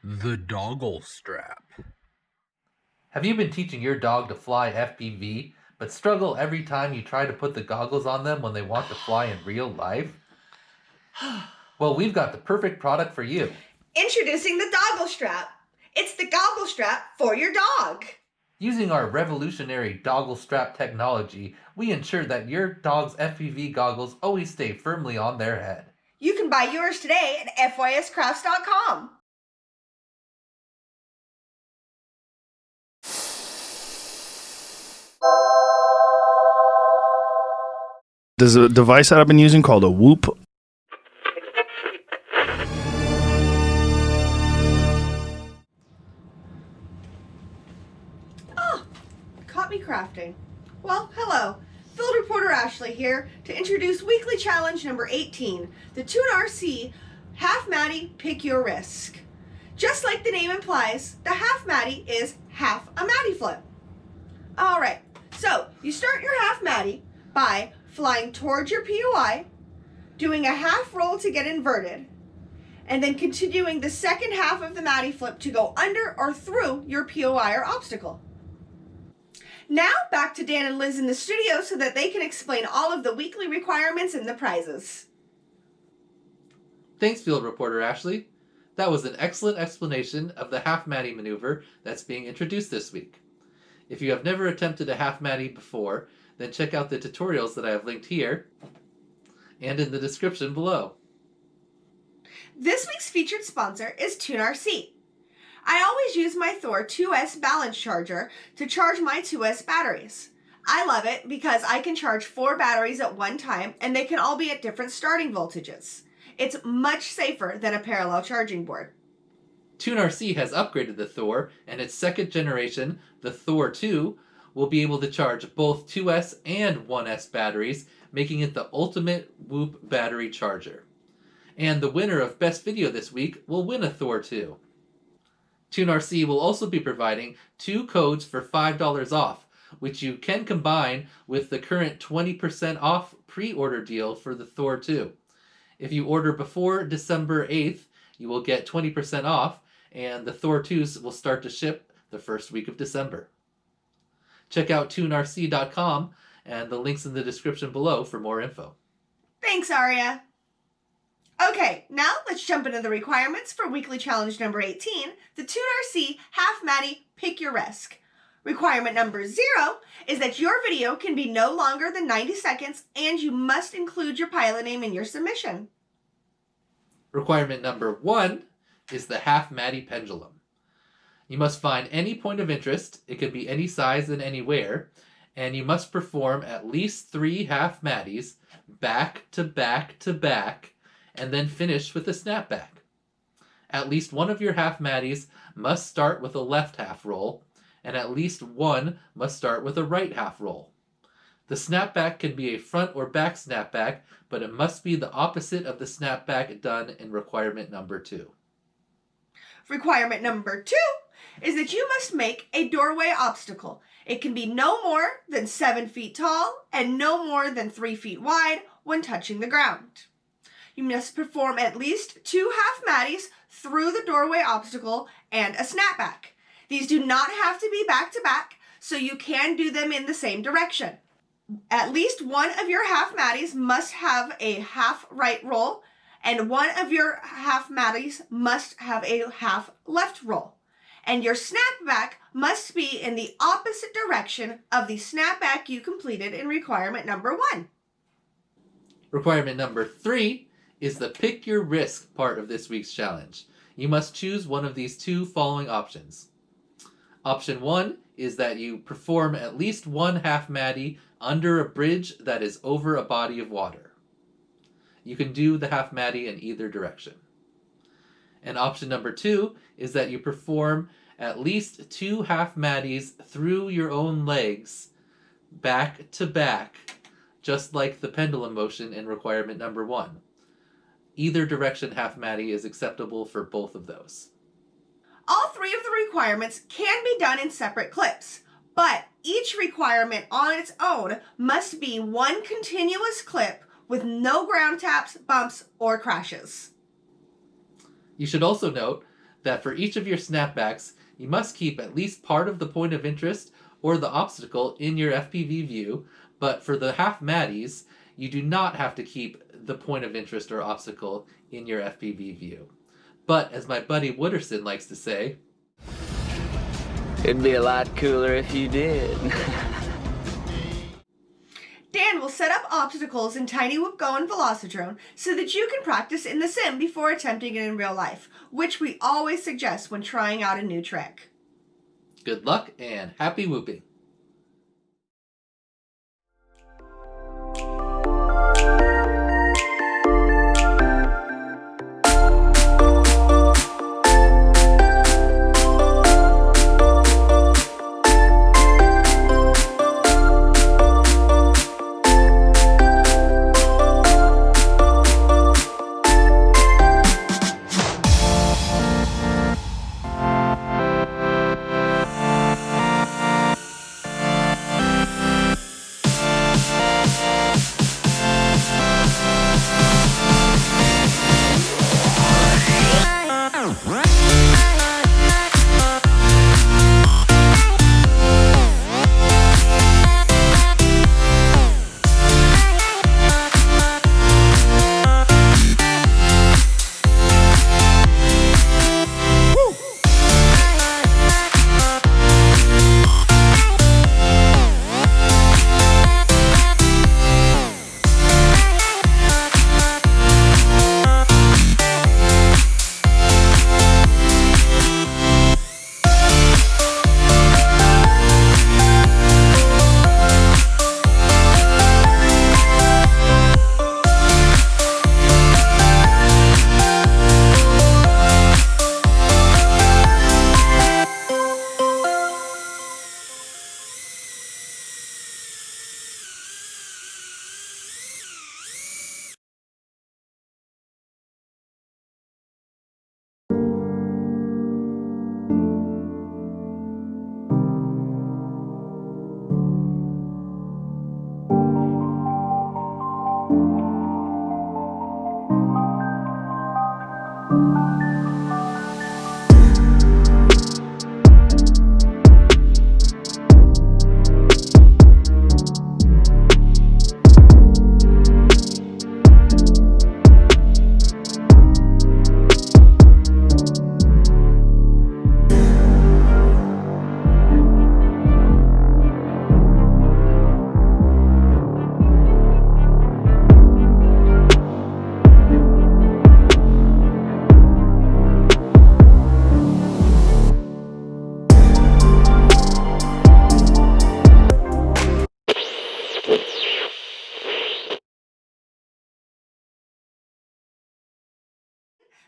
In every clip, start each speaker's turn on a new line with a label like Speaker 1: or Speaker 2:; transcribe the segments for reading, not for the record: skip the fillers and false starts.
Speaker 1: The doggle strap.
Speaker 2: Have you been teaching your dog to fly FPV, but struggle every time you try to put the goggles on them when they want to fly in real life? Well, we've got the perfect product for you.
Speaker 3: Introducing the doggle strap. It's the goggle strap for your dog.
Speaker 2: Using our revolutionary doggle strap technology, we ensure that your dog's FPV goggles always stay firmly on their head.
Speaker 3: You can buy yours today at fyscrafts.com.
Speaker 4: There's a device that I've been using called a Whoop.
Speaker 3: Caught me crafting. Well, hello. Field Reporter Ashley here to introduce weekly challenge number 18, the TuneRC Half-Matty Pick Your Risk. Just like the name implies, the half-matty is half a matty flip. Alright, so you start your half-matty by flying towards your POI, doing a half roll to get inverted, and then continuing the second half of the matty flip to go under or through your POI or obstacle. Now back to Dan and Liz in the studio so that they can explain all of the weekly requirements and the prizes.
Speaker 2: Thanks, Field Reporter Ashley. That was an excellent explanation of the half-matty maneuver that's being introduced this week. If you have never attempted a half-matty before, then check out the tutorials that I have linked here and in the description below.
Speaker 3: This week's featured sponsor is TuneRC. I always use my Thor 2S balance charger to charge my 2S batteries. I love it because I can charge 4 batteries at one time and they can all be at different starting voltages. It's much safer than a parallel charging board.
Speaker 2: TuneRC has upgraded the Thor, and its second generation, the Thor 2, will be able to charge both 2S and 1S batteries, making it the ultimate Whoop battery charger. And the winner of Best Video this week will win a Thor 2. TuneRC will also be providing 2 codes for $5 off, which you can combine with the current 20% off pre-order deal for the Thor 2. If you order before December 8th, you will get 20% off, and the Thor 2s will start to ship the first week of December. Check out TuneRC.com and the links in the description below for more info.
Speaker 3: Thanks, Aria. Okay, now let's jump into the requirements for weekly challenge number 18, the TuneRC Half-Matty Pick Your Risk. Requirement number 0 is that your video can be no longer than 90 seconds and you must include your pilot name in your submission.
Speaker 2: Requirement number 1 is the half-matty pendulum. You must find any point of interest, it can be any size and anywhere, and you must perform at least 3 half-matties back to back to back, and then finish with a snapback. At least one of your half-matties must start with a left half roll, and at least one must start with a right half roll. The snapback can be a front or back snapback, but it must be the opposite of the snapback done in requirement number 2.
Speaker 3: Requirement number 2 is that you must make a doorway obstacle. It can be no more than 7 feet tall and no more than 3 feet wide when touching the ground. You must perform at least 2 half-matties through the doorway obstacle and a snapback. These do not have to be back-to-back, so you can do them in the same direction. At least one of your half-matties must have a half right roll, and one of your half-matties must have a half left roll. And your snapback must be in the opposite direction of the snapback you completed in requirement number 1.
Speaker 2: Requirement number 3 is the pick your risk part of this week's challenge. You must choose one of these 2 following options. Option 1 is that you perform at least 1 half-matty under a bridge that is over a body of water. You can do the half-matty in either direction. And option number 2 is that you perform at least 2 half-matties through your own legs, back to back, just like the pendulum motion in requirement number 1. Either direction half-matty is acceptable for both of those.
Speaker 3: All 3 of the requirements can be done in separate clips, but each requirement on its own must be one continuous clip with no ground taps, bumps, or crashes.
Speaker 2: You should also note that for each of your snapbacks, you must keep at least part of the point of interest or the obstacle in your FPV view, but for the half-matties, you do not have to keep the point of interest or obstacle in your FPV view. But, as my buddy Wooderson likes to say,
Speaker 5: it'd be a lot cooler if you did.
Speaker 3: Dan will set up obstacles in Tiny Whoop Go and Velocitron so that you can practice in the sim before attempting it in real life, which we always suggest when trying out a new trick.
Speaker 2: good luck and happy whooping.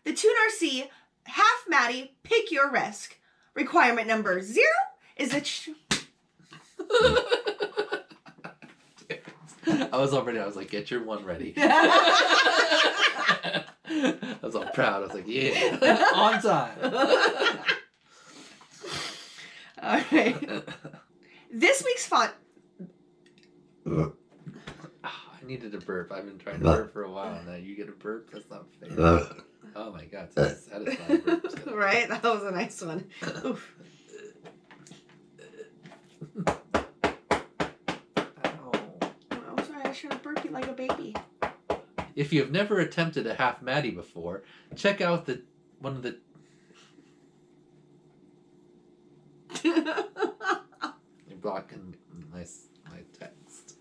Speaker 3: The TuneRC Half-Matty Pick Your Risk. Requirement number 0 is that
Speaker 2: I was like, get your one ready. I was all proud. I was like, yeah, on time.
Speaker 3: All right. This week's font.
Speaker 2: Oh, I needed a burp. I've been trying to burp for a while now. You get a burp? That's not fair. Oh my god, it's a satisfying burp.
Speaker 3: Right? That was a nice one. Oof.
Speaker 2: Ow.
Speaker 3: I'm sorry, I should have burped you like a baby.
Speaker 2: If you have never attempted a half-matty before, check out one of the... You're blocking my text.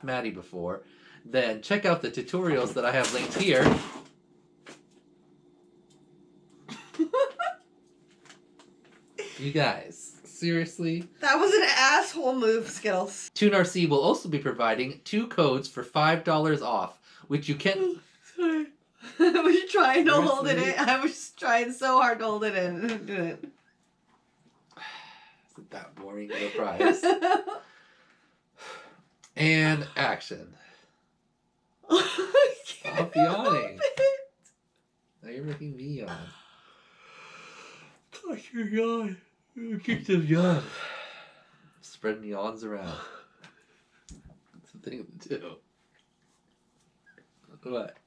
Speaker 2: Matty before, then check out the tutorials that I have linked here. You guys, seriously?
Speaker 3: That was an asshole move, Skittles.
Speaker 2: TuneRC will also be providing 2 codes for $5 off, which you can...
Speaker 3: Sorry. I was trying to hold it
Speaker 2: Seriously?
Speaker 3: in. I was trying so hard to hold it in. I didn't do it.
Speaker 2: Isn't that boring of a prize? And action. Stop yawning. Now you're making me yawn. Gosh, you're yawn. You keep them yawn. Spreading yawns around. It's a thing to do. What?